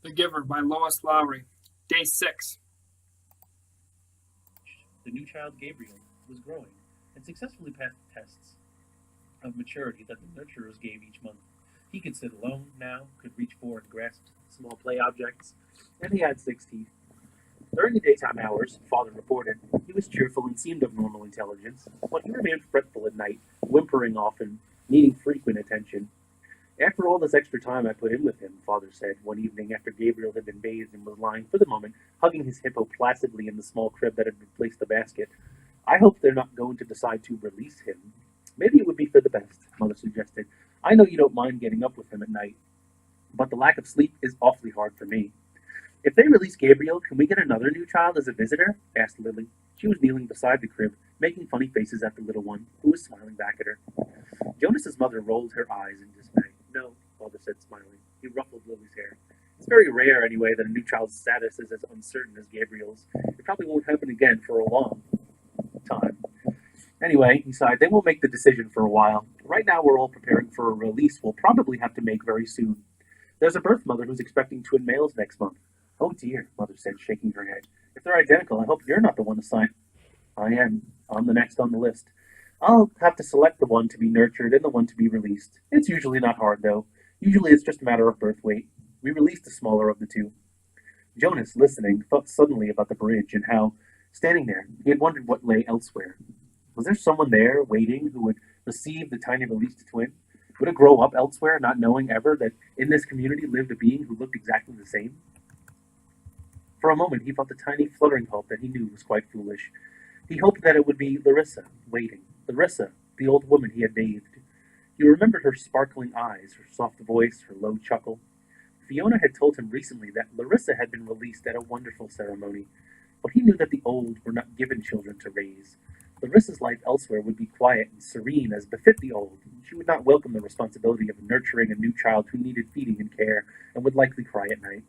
The Giver by Lois Lowry. Day 6. The new child, Gabriel, was growing and successfully passed the tests of maturity that the nurturers gave each month. He could sit alone now, could reach for and grasp small play objects, and he had 6 teeth. During the daytime hours, Father reported, he was cheerful and seemed of normal intelligence, but he remained fretful at night, whimpering often, needing frequent attention. After all this extra time I put in with him, Father said, one evening after Gabriel had been bathed and was lying, for the moment, hugging his hippo placidly in the small crib that had replaced the basket, I hope they're not going to decide to release him. Maybe it would be for the best, Mother suggested. I know you don't mind getting up with him at night, but the lack of sleep is awfully hard for me. If they release Gabriel, can we get another new child as a visitor? Asked Lily. She was kneeling beside the crib, making funny faces at the little one, who was smiling back at her. Jonas's mother rolled her eyes in dismay. No, Father said, smiling. He ruffled Lily's hair. It's very rare, anyway, that a new child's status is as uncertain as Gabriel's. It probably won't happen again for a long time. Anyway, he sighed, they won't make the decision for a while. Right now we're all preparing for a release we'll probably have to make very soon. There's a birth mother who's expecting twin males next month. Oh dear, Mother said, shaking her head. If they're identical, I hope you're not the one to sign. I am. I'm the next on the list. I'll have to select the one to be nurtured and the one to be released. It's usually not hard, though. Usually it's just a matter of birth weight. We released the smaller of the two. Jonas, listening, thought suddenly about the bridge and how, standing there, he had wondered what lay elsewhere. Was there someone there, waiting, who would receive the tiny released twin? Would it grow up elsewhere, not knowing ever that in this community lived a being who looked exactly the same? For a moment he felt a tiny fluttering hope that he knew was quite foolish. He hoped that it would be Larissa, waiting. Larissa, the old woman he had bathed. He remembered her sparkling eyes, her soft voice, her low chuckle. Fiona had told him recently that Larissa had been released at a wonderful ceremony, but he knew that the old were not given children to raise. Larissa's life elsewhere would be quiet and serene as befit the old. She would not welcome the responsibility of nurturing a new child who needed feeding and care, and would likely cry at night.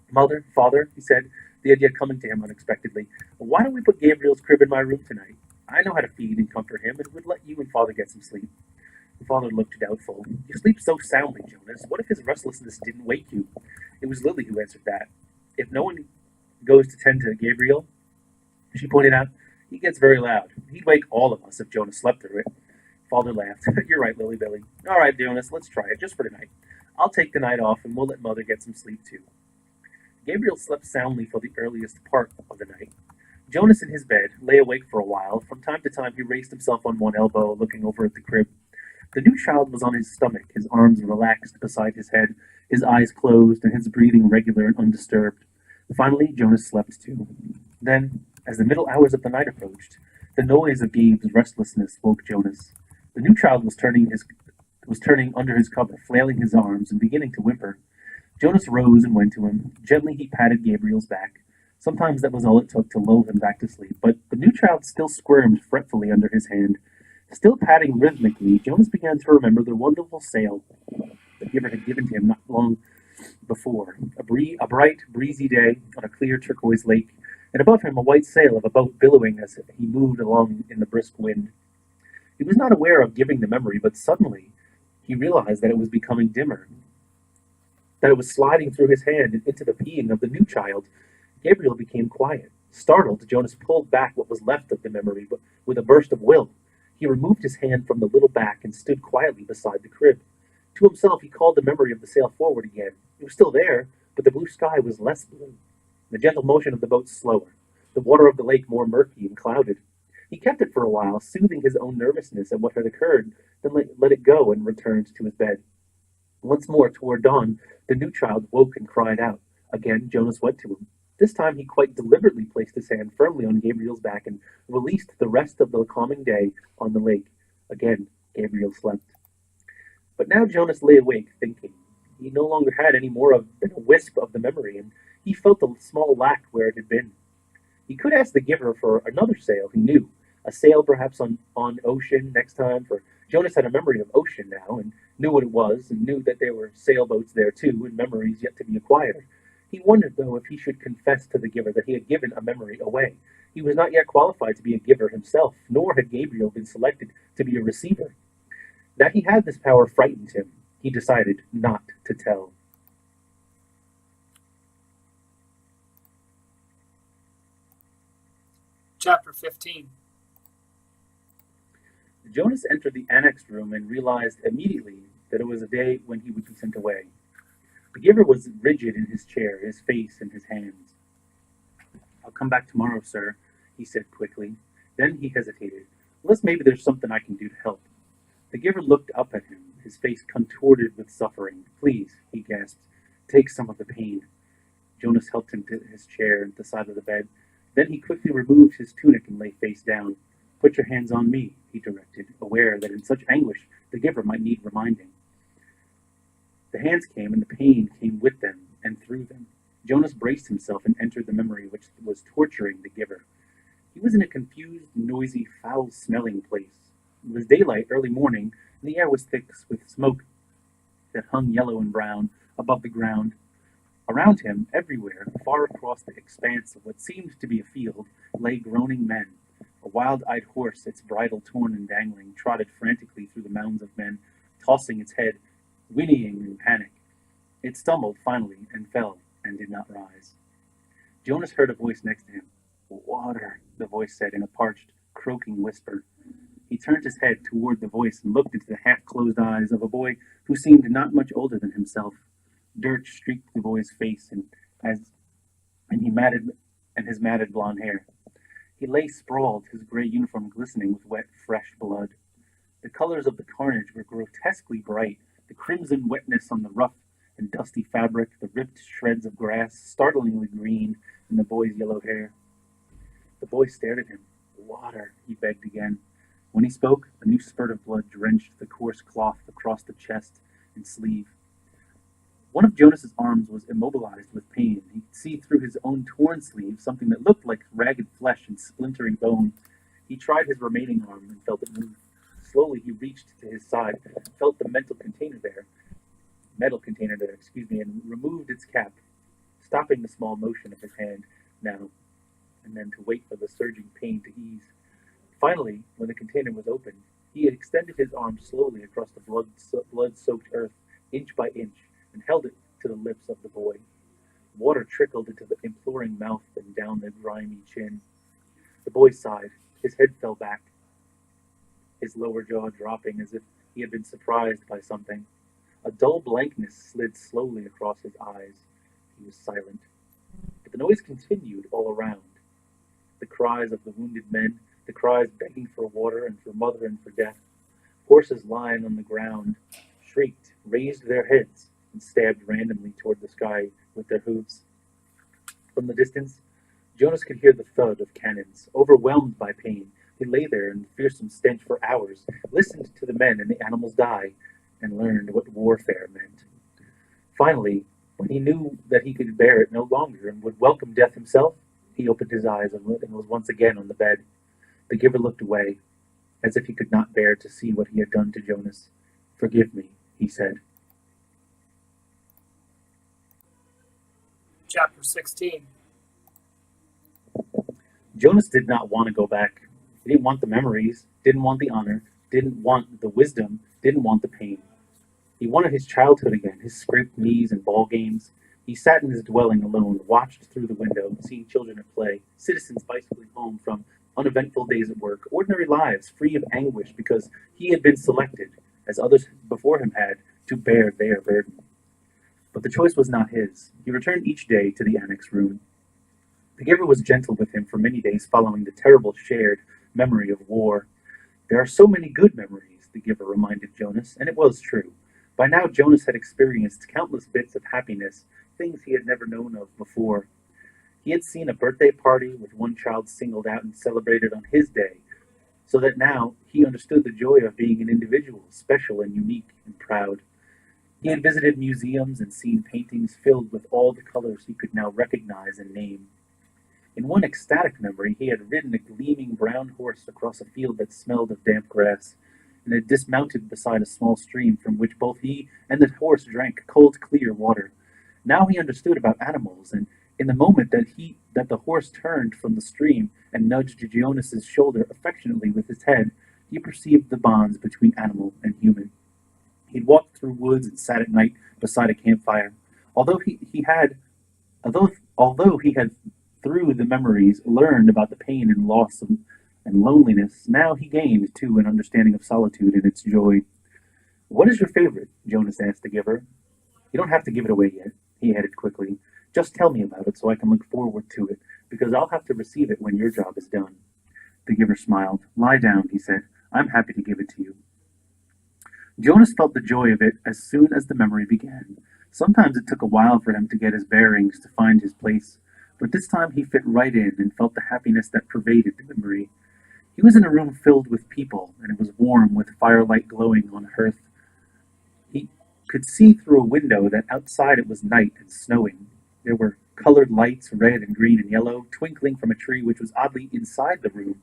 Mother, father, he said, the idea coming to him unexpectedly, why don't we put Gabriel's crib in my room tonight? I know how to feed and comfort him, and would let you and father get some sleep. The father looked doubtful. You sleep so soundly, Jonas. What if his restlessness didn't wake you? It was Lily who answered that. If no one goes to tend to Gabriel, she pointed out, he gets very loud. He'd wake all of us if Jonas slept through it. Father laughed. You're right, Lily Billy. All right, Jonas, let's try it, just for tonight. I'll take the night off, and we'll let Mother get some sleep, too. Gabriel slept soundly for the earliest part of the night. Jonas in his bed lay awake for a while. From time to time he raised himself on one elbow, looking over at the crib. The new child was on his stomach, his arms relaxed beside his head, his eyes closed, and his breathing regular and undisturbed. Finally, Jonas slept too. Then, as the middle hours of the night approached, the noise of Gabe's restlessness woke Jonas. The new child was turning under his cover, flailing his arms and beginning to whimper. Jonas rose and went to him. Gently he patted Gabriel's back. Sometimes that was all it took to lull him back to sleep, but the new child still squirmed fretfully under his hand. Still patting rhythmically, Jonas began to remember the wonderful sail the giver had given to him not long before. A bright, breezy day on a clear turquoise lake, and above him a white sail of a boat billowing as he moved along in the brisk wind. He was not aware of giving the memory, but suddenly he realized that it was becoming dimmer, that it was sliding through his hand and into the being of the new child. Gabriel became quiet. Startled, Jonas pulled back what was left of the memory, but with a burst of will. He removed his hand from the little back and stood quietly beside the crib. To himself he called the memory of the sail forward again. It was still there, but the blue sky was less blue. The gentle motion of the boat slower, the water of the lake more murky and clouded. He kept it for a while, soothing his own nervousness at what had occurred, then let it go and returned to his bed. Once more, toward dawn, the new child woke and cried out. Again Jonas went to him. This time he quite deliberately placed his hand firmly on Gabriel's back and released the rest of the calming day on the lake. Again Gabriel slept. But now Jonas lay awake, thinking. He no longer had any more than a wisp of the memory, and he felt a small lack where it had been. He could ask the giver for another sail, he knew. A sail perhaps on ocean next time, for Jonas had a memory of ocean now, and knew what it was, and knew that there were sailboats there too, and memories yet to be acquired. He wondered, though, if he should confess to the giver that he had given a memory away. He was not yet qualified to be a giver himself, nor had Gabriel been selected to be a receiver. That he had this power frightened him. He decided not to tell. Chapter 15. Jonas entered the annex room and realized immediately that it was a day when he would be sent away. The giver was rigid in his chair, his face in his hands. "I'll come back tomorrow, sir," he said quickly. Then he hesitated. "Unless maybe there's something I can do to help." The giver looked up at him, his face contorted with suffering. "Please," he gasped, "take some of the pain." Jonas helped him to his chair at the side of the bed. Then he quickly removed his tunic and lay face down. "Put your hands on me," he directed, aware that in such anguish the giver might need reminding. The hands came, and the pain came with them and through them. Jonas braced himself and entered the memory which was torturing the giver. He was in a confused, noisy, foul-smelling place. It was daylight, early morning, and the air was thick with smoke that hung yellow and brown above the ground. Around him, everywhere, far across the expanse of what seemed to be a field, lay groaning men. A wild-eyed horse, its bridle torn and dangling, trotted frantically through the mounds of men, tossing its head, whinnying in panic. It stumbled finally and fell and did not rise. Jonas heard a voice next to him. "Water," the voice said in a parched, croaking whisper. He turned his head toward the voice and looked into the half-closed eyes of a boy who seemed not much older than himself. Dirt streaked the boy's face and his matted blonde hair. He lay sprawled, his gray uniform glistening with wet, fresh blood. The colors of the carnage were grotesquely bright, the crimson wetness on the rough and dusty fabric, the ripped shreds of grass, startlingly green in the boy's yellow hair. The boy stared at him. "Water," he begged again. When he spoke, a new spurt of blood drenched the coarse cloth across the chest and sleeve. One of Jonas's arms was immobilized with pain. He could see through his own torn sleeve something that looked like ragged flesh and splintering bone. He tried his remaining arm and felt it move. Slowly he reached to his side, felt the metal container there, and removed its cap, stopping the small motion of his hand now and then to wait for the surging pain to ease. Finally, when the container was opened, he had extended his arm slowly across the blood-soaked earth, inch by inch, and held it to the lips of the boy. Water trickled into the imploring mouth and down the grimy chin. The boy sighed. His head fell back, his lower jaw dropping as if he had been surprised by something. A dull blankness slid slowly across his eyes. He was silent. But the noise continued all around. The cries of the wounded men, the cries begging for water and for mother and for death. Horses lying on the ground shrieked, raised their heads, and stabbed randomly toward the sky with their hooves. From the distance, Jonas could hear the thud of cannons. Overwhelmed by pain, he lay there in the fearsome stench for hours, listened to the men and the animals die, and learned what warfare meant. Finally, when he knew that he could bear it no longer and would welcome death himself, he opened his eyes and was once again on the bed. The giver looked away, as if he could not bear to see what he had done to Jonas. "Forgive me," he said. Chapter 16. Jonas did not want to go back. He didn't want the memories, didn't want the honor, didn't want the wisdom, didn't want the pain. He wanted his childhood again, his scraped knees and ball games. He sat in his dwelling alone, watched through the window, seeing children at play, citizens bicycling home from uneventful days at work, ordinary lives free of anguish because he had been selected, as others before him had, to bear their burden. But the choice was not his. He returned each day to the annex room. The giver was gentle with him for many days following the terrible shared memory of war. "There are so many good memories," the giver reminded Jonas, and it was true. By now Jonas had experienced countless bits of happiness, things he had never known of before. He had seen a birthday party with one child singled out and celebrated on his day, so that now he understood the joy of being an individual, special and unique and proud. He had visited museums and seen paintings filled with all the colors he could now recognize and name. In one ecstatic memory, he had ridden a gleaming brown horse across a field that smelled of damp grass, and had dismounted beside a small stream from which both he and the horse drank cold, clear water. Now he understood about animals, and in the moment that the horse turned from the stream and nudged Jonas's shoulder affectionately with his head, he perceived the bonds between animal and human. He'd walked through woods and sat at night beside a campfire. Although he had through the memories, learned about the pain and loss and loneliness. Now he gained, too, an understanding of solitude and its joy. What is your favorite? Jonas asked the giver. You don't have to give it away yet, he added quickly. Just tell me about it so I can look forward to it, because I'll have to receive it when your job is done. The giver smiled. Lie down, he said. I'm happy to give it to you. Jonas felt the joy of it as soon as the memory began. Sometimes it took a while for him to get his bearings, to find his place, but this time he fit right in and felt the happiness that pervaded the memory. He was in a room filled with people, and it was warm with firelight glowing on a hearth. He could see through a window that outside it was night and snowing. There were colored lights, red and green and yellow, twinkling from a tree which was oddly inside the room.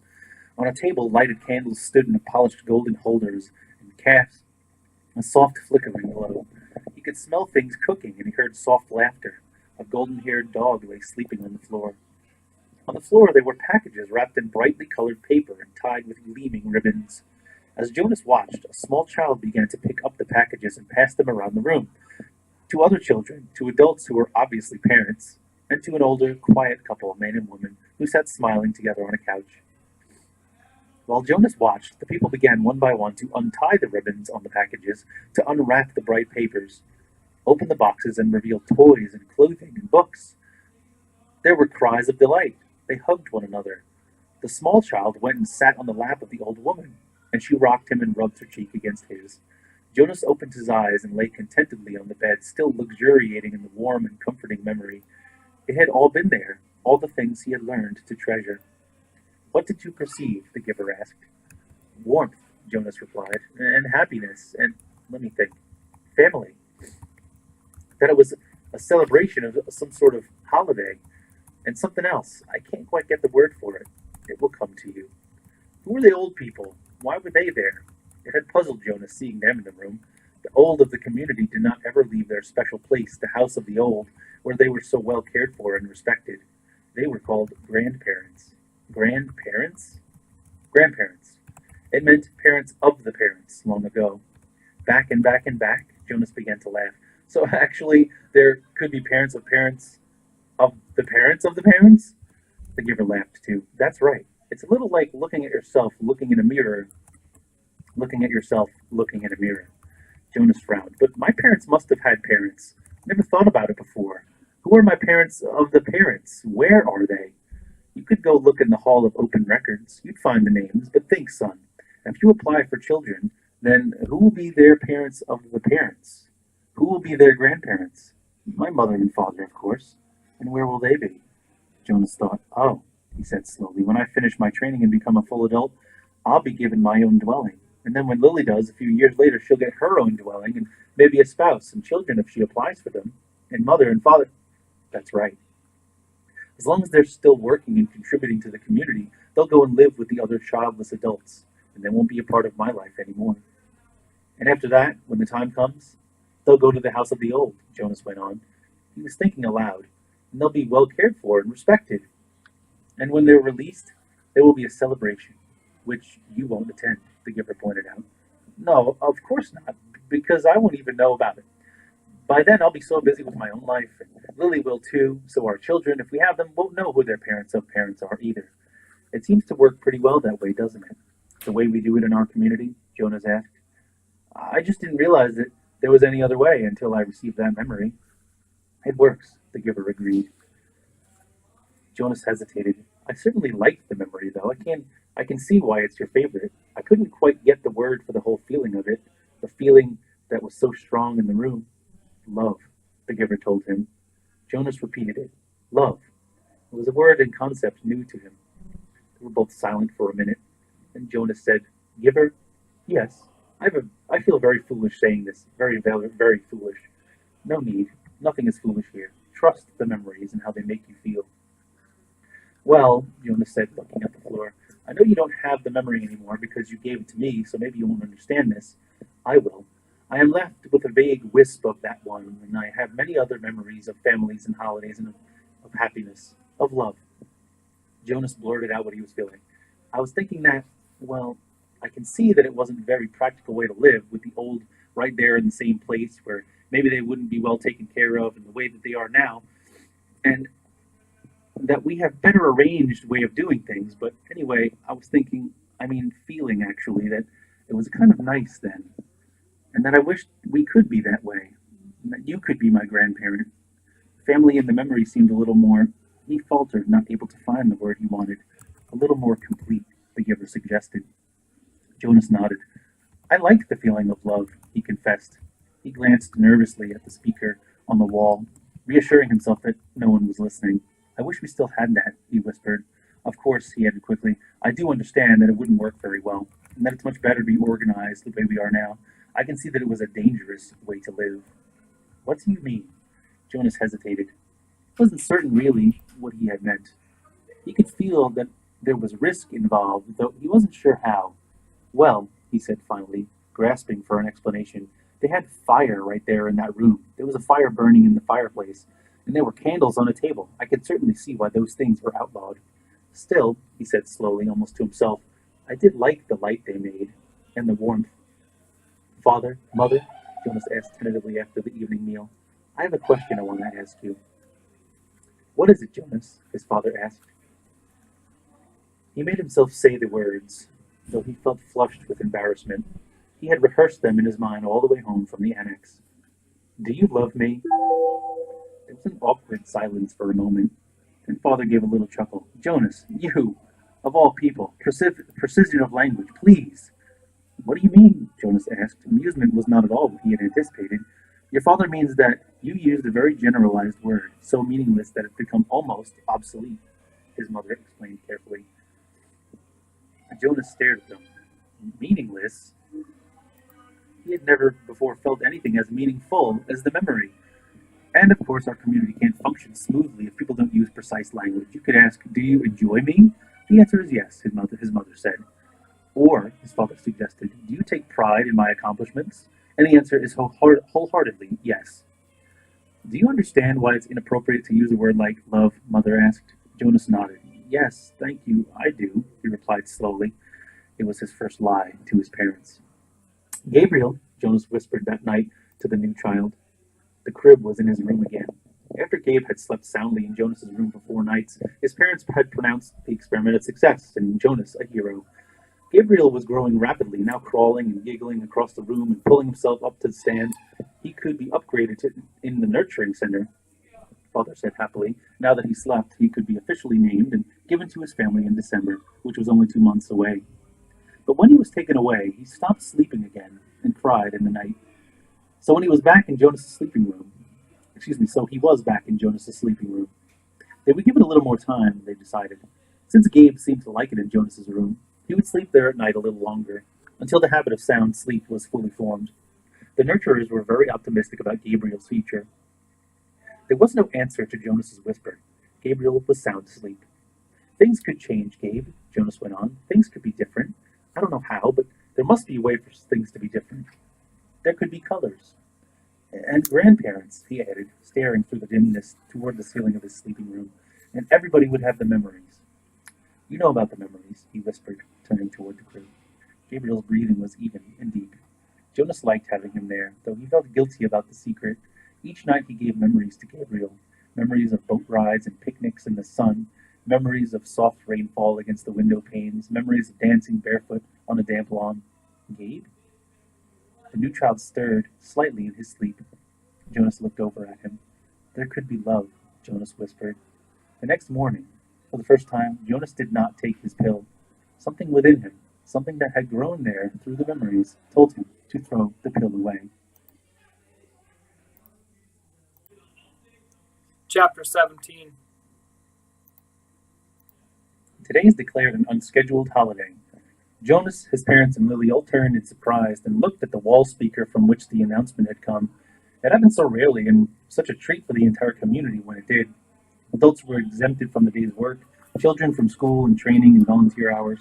On a table, lighted candles stood in polished golden holders and cast a soft flickering glow. He could smell things cooking, and he heard soft laughter. A golden-haired dog lay sleeping on the floor. On the floor there were packages wrapped in brightly colored paper and tied with gleaming ribbons. As Jonas watched, a small child began to pick up the packages and pass them around the room. To other children, to adults who were obviously parents, and to an older, quiet couple, man and woman, who sat smiling together on a couch. While Jonas watched, the people began one by one to untie the ribbons on the packages, to unwrap the bright papers, open the boxes and reveal toys and clothing and books. There were cries of delight. They hugged one another. The small child went and sat on the lap of the old woman, and she rocked him and rubbed her cheek against his. Jonas opened his eyes and lay contentedly on the bed, still luxuriating in the warm and comforting memory. It had all been there, all the things he had learned to treasure. What did you perceive? The giver asked. Warmth, Jonas replied, and happiness, and, let me think, family. That it was a celebration of some sort of holiday, and something else. I can't quite get the word for it. It will come to you. Who were the old people? Why were they there? It had puzzled Jonas seeing them in the room. The old of the community did not ever leave their special place, the house of the old, where they were so well cared for and respected. They were called grandparents. Grandparents? Grandparents. It meant parents of the parents long ago. Back and back and back, Jonas began to laugh. So actually, there could be parents of parents of the parents of the parents? The giver laughed too. That's right. It's a little like looking at yourself, looking in a mirror, looking at yourself, looking in a mirror. Jonas frowned. But my parents must have had parents. Never thought about it before. Who are my parents of the parents? Where are they? You could go look in the Hall of Open Records. You'd find the names. But think, son, if you apply for children, then who will be their parents of the parents? Who will be their grandparents? My mother and father, of course. And where will they be? Jonas thought. Oh, he said slowly, when I finish my training and become a full adult, I'll be given my own dwelling. And then when Lily does, a few years later, she'll get her own dwelling and maybe a spouse and children if she applies for them. And mother and father. That's right. As long as they're still working and contributing to the community, they'll go and live with the other childless adults, and they won't be a part of my life anymore. And after that, when the time comes, they'll go to the house of the old, Jonas went on. He was thinking aloud, and they'll be well cared for and respected. And when they're released, there will be a celebration, which you won't attend, the giver pointed out. No, of course not, because I won't even know about it. By then, I'll be so busy with my own life, and Lily will too, so our children, if we have them, won't know who their parents of parents are either. It seems to work pretty well that way, doesn't it? The way we do it in our community, Jonas asked. I just didn't realize that there was any other way until I received that memory. It works, the giver agreed. Jonas hesitated. I certainly liked the memory, though. I can see why it's your favorite. I couldn't quite get the word for the whole feeling of it, the feeling that was so strong in the room. Love, the giver told him. Jonas repeated it. Love. It was a word and concept new to him. They were both silent for a minute. Then Jonas said, Giver? Yes. I feel very foolish saying this. Very, very, very foolish. No need. Nothing is foolish here. Trust the memories and how they make you feel. Well, Jonas said, looking at the floor, I know you don't have the memory anymore because you gave it to me, so maybe you won't understand this. I will. I am left with a vague wisp of that one, and I have many other memories of families and holidays and of happiness, of love. Jonas blurted out what he was feeling. I was thinking that, well, I can see that it wasn't a very practical way to live with the old right there in the same place where maybe they wouldn't be well taken care of in the way that they are now. And that we have better arranged way of doing things, but anyway, I was thinking, feeling actually, that it was kind of nice then, and that I wished we could be that way, and that you could be my grandparent. Family in the memory seemed a little more, he faltered, not able to find the word he wanted, a little more complete, the giver suggested. Jonas nodded. I like the feeling of love, he confessed. He glanced nervously at the speaker on the wall, reassuring himself that no one was listening. I wish we still had that, he whispered. Of course, he added quickly, I do understand that it wouldn't work very well, and that it's much better to be organized the way we are now. I can see that it was a dangerous way to live. What do you mean? Jonas hesitated. He wasn't certain really what he had meant. He could feel that there was risk involved, though he wasn't sure how. Well, he said finally, grasping for an explanation, they had fire right there in that room. There was a fire burning in the fireplace, and there were candles on a table. I could certainly see why those things were outlawed. Still, he said slowly, almost to himself, I did like the light they made, and the warmth. Father, Mother, Jonas asked tentatively after the evening meal, I have a question I want to ask you. What is it, Jonas? His father asked. He made himself say the words, though he felt flushed with embarrassment. He had rehearsed them in his mind all the way home from the annex. Do you love me? There was an awkward silence for a moment. Then father gave a little chuckle. Jonas, you, of all people, precision of language, please. What do you mean? Jonas asked. Amusement was not at all what he had anticipated. Your father means that you used a very generalized word, so meaningless that it's become almost obsolete, his mother explained carefully. Jonas stared at them. Meaningless? He had never before felt anything as meaningful as the memory. And of course, our community can't function smoothly if people don't use precise language. You could ask, do you enjoy me? The answer is yes, his mother said. Or, his father suggested, do you take pride in my accomplishments? And the answer is wholeheartedly yes. Do you understand why it's inappropriate to use a word like love? Mother asked. Jonas nodded. Yes, thank you, I do, he replied slowly. It was his first lie to his parents. Gabriel, Jonas whispered that night to the new child. The crib was in his room again. After Gabe had slept soundly in Jonas's room for 4 nights, his parents had pronounced the experiment a success and Jonas a hero. Gabriel was growing rapidly, now crawling and giggling across the room and pulling himself up to the stand. He could be upgraded in the nurturing center, father said happily. Now that he slept, he could be officially named and given to his family in December, which was only 2 months away. But when he was taken away, he stopped sleeping again and cried in the night. So when he was back in Jonas's sleeping room, so he was back in Jonas's sleeping room. They would give it a little more time, they decided. Since Gabe seemed to like it in Jonas's room, he would sleep there at night a little longer, until the habit of sound sleep was fully formed. The nurturers were very optimistic about Gabriel's future. There was no answer to Jonas's whisper. Gabriel was sound asleep. Things could change, Gabe, Jonas went on. Things could be different. I don't know how, but there must be a way for things to be different. There could be colors. And grandparents, he added, staring through the dimness toward the ceiling of his sleeping room. And everybody would have the memories. You know about the memories, he whispered, turning toward the crib. Gabriel's breathing was even and deep. Jonas liked having him there, though he felt guilty about the secret. Each night he gave memories to Gabriel. Memories of boat rides and picnics in the sun. Memories of soft rainfall against the window panes. Memories of dancing barefoot on a damp lawn. Gabe? The new child stirred slightly in his sleep. Jonas looked over at him. There could be love, Jonas whispered. The next morning, for the first time, Jonas did not take his pill. Something within him, something that had grown there through the memories, told him to throw the pill away. Chapter 17. Today is declared an unscheduled holiday. Jonas, his parents, and Lily all turned in surprise and looked at the wall speaker from which the announcement had come. It happened so rarely and such a treat for the entire community when it did. Adults were exempted from the day's work, children from school and training and volunteer hours.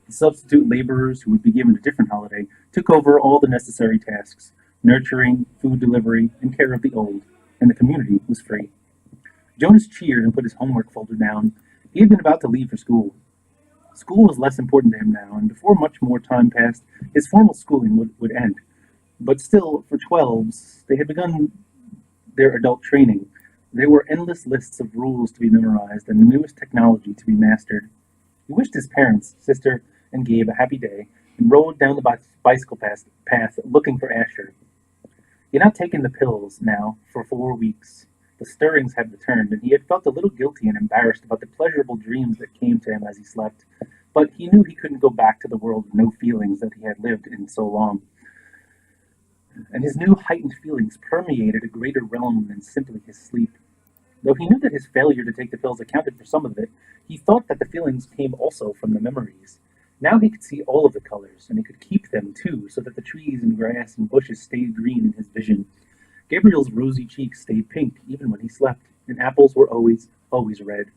The substitute laborers, who would be given a different holiday, took over all the necessary tasks, nurturing, food delivery, and care of the old, and the community was free. Jonas cheered and put his homework folder down. He had been about to leave for school. School was less important to him now, and before much more time passed, his formal schooling would end. But still, for 12s, they had begun their adult training. There were endless lists of rules to be memorized and the newest technology to be mastered. He wished his parents, sister, and Gabe a happy day and rode down the bicycle path looking for Asher. He had not taken the pills now for 4 weeks. The stirrings had returned, and he had felt a little guilty and embarrassed about the pleasurable dreams that came to him as he slept. But he knew he couldn't go back to the world of no feelings that he had lived in so long. And his new heightened feelings permeated a greater realm than simply his sleep. Though he knew that his failure to take the pills accounted for some of it, he thought that the feelings came also from the memories. Now he could see all of the colors, and he could keep them too, so that the trees and grass and bushes stayed green in his vision. Gabriel's rosy cheeks stayed pink even when he slept, and apples were always red.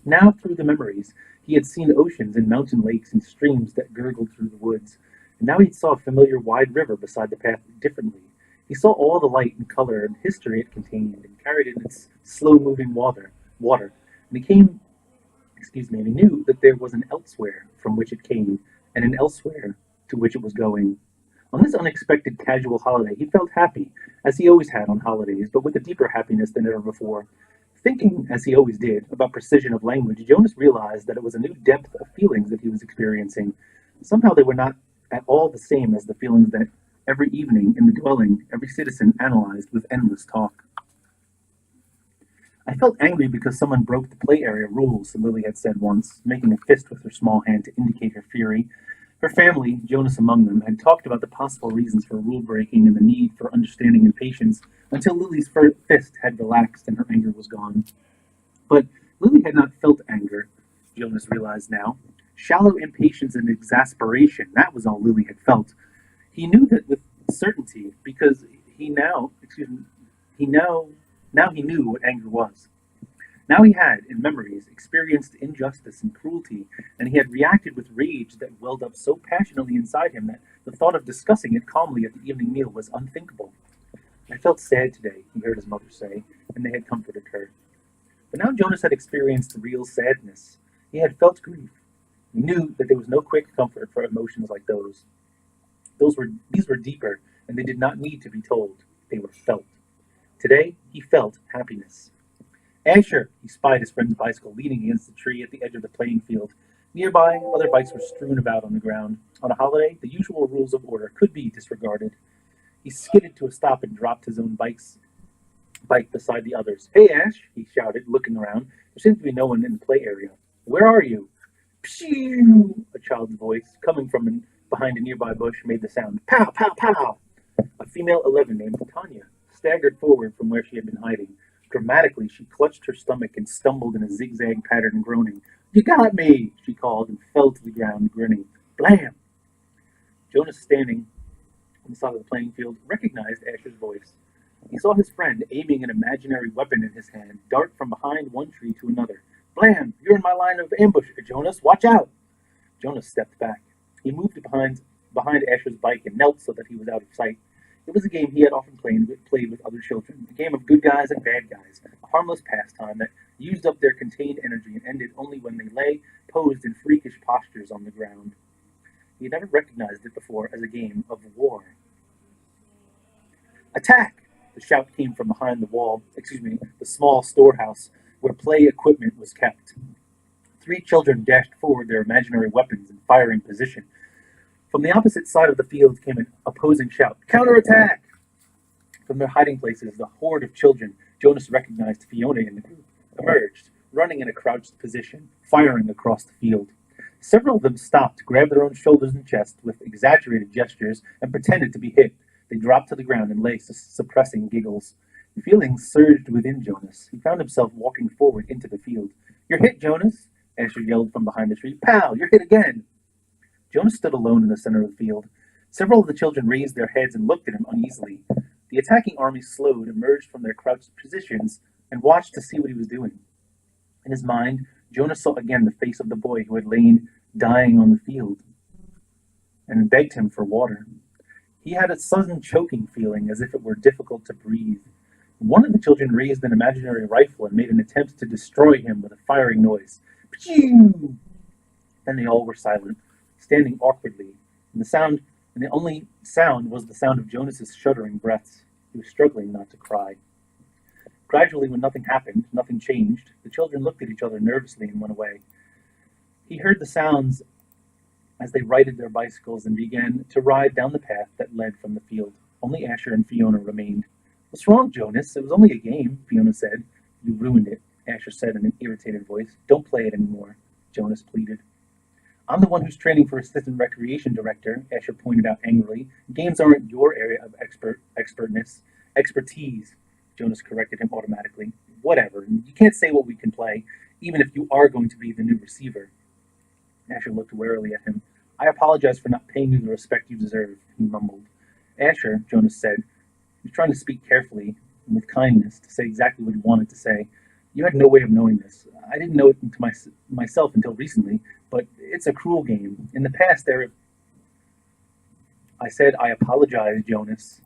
Now, through the memories, he had seen oceans and mountain lakes and streams that gurgled through the woods, and now he saw a familiar wide river beside the path differently. He saw all the light and color and history it contained and carried in its slow-moving water, and and he knew that there was an elsewhere from which it came, and an elsewhere to which it was going. On this unexpected casual holiday, he felt happy, as he always had on holidays, but with a deeper happiness than ever before. Thinking, as he always did, about precision of language, Jonas realized that it was a new depth of feelings that he was experiencing. Somehow they were not at all the same as the feelings that every evening in the dwelling every citizen analyzed with endless talk. I felt angry because someone broke the play area rules, Lily had said once, making a fist with her small hand to indicate her fury. Her family, Jonas among them, had talked about the possible reasons for rule breaking and the need for understanding and patience until Lily's fist had relaxed and her anger was gone. But Lily had not felt anger, Jonas realized now. Shallow impatience and exasperation, that was all Lily had felt. He knew that with certainty because now he knew what anger was. Now he had, in memories, experienced injustice and cruelty, and he had reacted with rage that welled up so passionately inside him that the thought of discussing it calmly at the evening meal was unthinkable. I felt sad today, he heard his mother say, and they had comforted her. But now Jonas had experienced real sadness. He had felt grief. He knew that there was no quick comfort for emotions like those. These were deeper, and they did not need to be told. They were felt. Today, he felt happiness. Asher, he spied his friend's bicycle leaning against the tree at the edge of the playing field. Nearby, other bikes were strewn about on the ground. On a holiday, the usual rules of order could be disregarded. He skidded to a stop and dropped his own bike beside the others. "Hey, Ash," he shouted, looking around. There seemed to be no one in the play area. "Where are you?" "Pshoo!" A child's voice, coming from behind a nearby bush, made the sound. "Pow, pow, pow!" A female 11 named Tanya staggered forward from where she had been hiding. Dramatically, she clutched her stomach and stumbled in a zigzag pattern, groaning. "You got me!" she called, and fell to the ground, grinning. Blam! Jonas, standing on the side of the playing field, recognized Asher's voice. He saw his friend, aiming an imaginary weapon in his hand, dart from behind one tree to another. "Blam! You're in my line of ambush, Jonas! Watch out!" Jonas stepped back. He moved behind Asher's bike and knelt so that he was out of sight. It was a game he had often played with other children, a game of good guys and bad guys, a harmless pastime that used up their contained energy and ended only when they lay, posed in freakish postures on the ground. He had never recognized it before as a game of war. "Attack!" The shout came from behind the small storehouse where play equipment was kept. 3 children dashed forward their imaginary weapons in firing position. From the opposite side of the field came an opposing shout. "Counterattack!" From their hiding places, the horde of children Jonas recognized Fiona in the group emerged, running in a crouched position, firing across the field. Several of them stopped, grabbed their own shoulders and chests with exaggerated gestures, and pretended to be hit. They dropped to the ground and lay suppressing giggles. Feelings surged within Jonas. He found himself walking forward into the field. "You're hit, Jonas!" Asher yelled from behind the tree. "Pow! You're hit again!" Jonas stood alone in the center of the field. Several of the children raised their heads and looked at him uneasily. The attacking army slowed, emerged from their crouched positions, and watched to see what he was doing. In his mind, Jonas saw again the face of the boy who had lain dying on the field and begged him for water. He had a sudden choking feeling, as if it were difficult to breathe. One of the children raised an imaginary rifle and made an attempt to destroy him with a firing noise. Pshoo! Then they all were silent, standing awkwardly, and the only sound was the sound of Jonas's shuddering breaths. He was struggling not to cry. Gradually, when nothing happened, nothing changed, the children looked at each other nervously and went away. He heard the sounds as they righted their bicycles and began to ride down the path that led from the field. Only Asher and Fiona remained. "What's wrong, Jonas? It was only a game," Fiona said. "You ruined it," Asher said in an irritated voice. "Don't play it anymore," Jonas pleaded. "I'm the one who's training for assistant recreation director," Asher pointed out angrily. "Games aren't your area of expertise," Jonas corrected him automatically. "Whatever. You can't say what we can play, even if you are going to be the new receiver." Asher looked warily at him. "I apologize for not paying you the respect you deserve," he mumbled. "Asher," Jonas said. He was trying to speak carefully and with kindness, to say exactly what he wanted to say. "You had no way of knowing this. I didn't know it myself until recently, but it's a cruel game. In the past, there..." "I said I apologize, Jonas,"